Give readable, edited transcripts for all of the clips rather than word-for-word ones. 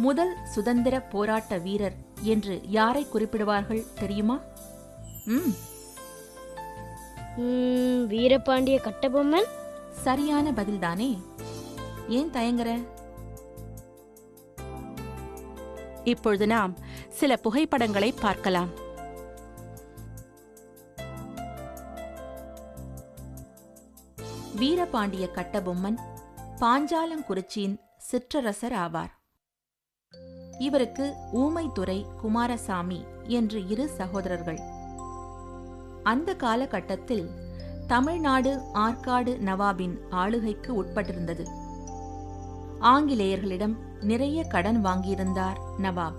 முதல் சுதந்திர போராட்ட வீரர் என்று யாரை குறிப்பிடுவார்கள் தெரியுமா? வீரபாண்டிய கட்டபொம்மன். சரியான பதில்தானே. ஏன் தயங்குற? இப்பொழுது நாம் சில புகைப்படங்களை பார்க்கலாம். வீரபாண்டிய கட்டபொம்மன் பாஞ்சாலங்குறிச்சியின் சிற்றரசர் ஆவார். இவருக்கு ஊமைத்துரை, குமாரசாமி என்று 2 சகோதரர்கள். அந்த காலகட்டத்தில் தமிழ்நாடு ஆற்காடு நவாபின் ஆளுகைக்கு உட்பட்டிருந்தது. ஆங்கிலேயர்களிடம் நிறைய கடன் வாங்கியிருந்தார் நவாப்.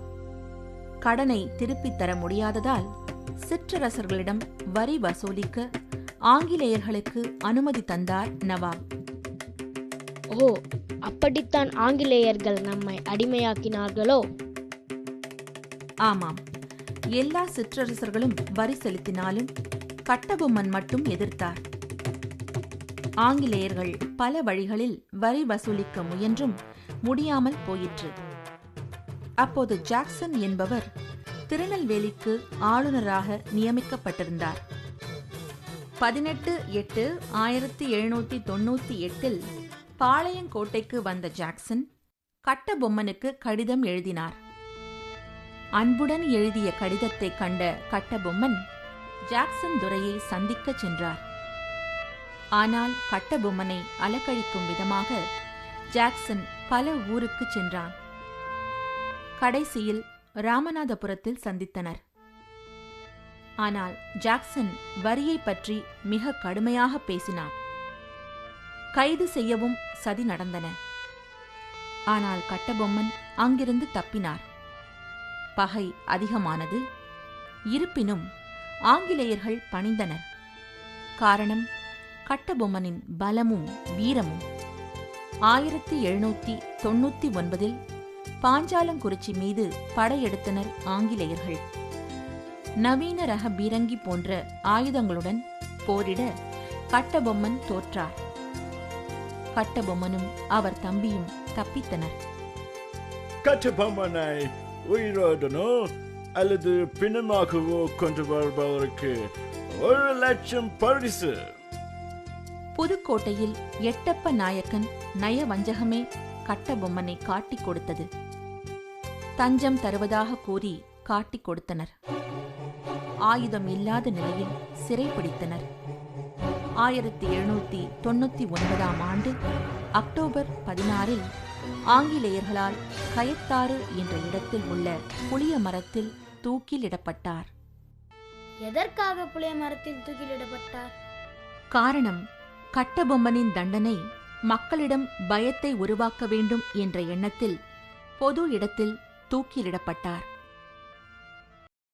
கடனை திருப்பித் தர முடியாததால் சிற்றரசர்களிடம் வரி வசூலிக்க ஆங்கிலேயர்களுக்கு அனுமதி தந்தார் நவாப். ஓ, அப்படித்தான் ஆங்கிலேயர்கள் நம்மை அடிமையாக்கினார்களோ? ஆமாம், எல்லா சிற்றரசர்களும் வரி செலுத்தினாலும் கட்டபொம்மன் மட்டும் எதிர்த்தார். ஆங்கிலேயர்கள் பல வழிகளில் வரி வசூலிக்க முயன்றும் முடியாமல் போயிற்று. அப்போது ஜாக்சன் என்பவர் திருநெல்வேலிக்கு ஆளுநராக நியமிக்கப்பட்டிருந்தார். 18/8/1798 பாளையங்கோட்டைக்கு வந்த ஜாக்சன் கட்டபொம்மனுக்கு கடிதம் எழுதினார். அன்புடன் எழுதிய கடிதத்தை கண்ட கட்டபொம்மன் ஜாக்சன் துரையை சந்திக்கச் சென்றார். ஆனால் கட்டபொம்மனை அலக்கழிக்கும் விதமாக ஜாக்சன் பல ஊருக்குச் சென்றான். கடைசியில் ராமநாதபுரத்தில் சந்தித்தனர். ஆனால் ஜாக்சன் வரியை பற்றி மிக கடுமையாக பேசினான். கைது செய்யவும் சதி நடந்தன. ஆனால் கட்டபொம்மன் அங்கிருந்து தப்பினார். பகை அதிகமானது. இருப்பினும் ஆங்கிலேயர்கள் பணிந்தனர். காரணம் கட்டபொம்மனின் பலமும் வீரமும். 1799 பாஞ்சாலங்குறிச்சி மீது படையெடுத்தனர் ஆங்கிலேயர்கள். நவீன ரக பீரங்கி போன்ற ஆயுதங்களுடன் போரிட கட்டபொம்மன் தோற்றார். கட்டபொம்மனும் அவர் தம்பியும் தப்பித்தனர். கட்டபொம்மனை உயிரோடனோ அல்லது பிணமாகவோ கொண்டு வருபவருக்கு 1,00,000 பரிசு. புதுக்கோட்டையில் எட்டப்ப நாயக்கன் நயவஞ்சகமே கட்டபொம்மனை காட்டிக் கொடுத்தது. தஞ்சம் தருவதாக கூறி காட்டிக் கொடுத்தனர். ஆயுதம் இல்லாத நிலையில் சிறைப்பிடித்தனர். 1799 அக்டோபர் 16 ஆங்கிலேயர்களால் கயத்தாறு என்ற இடத்தில் உள்ள புளிய மரத்தில் தூக்கிலிடப்பட்டார். எதற்காக புளிய மரத்தில் தூக்கிலிடப்பட்டார்? காரணம் கட்டபொம்மனின் தண்டனை மக்களிடம் பயத்தை உருவாக்க வேண்டும் என்ற எண்ணத்தில் பொது இடத்தில் தூக்கிலிடப்பட்டார்.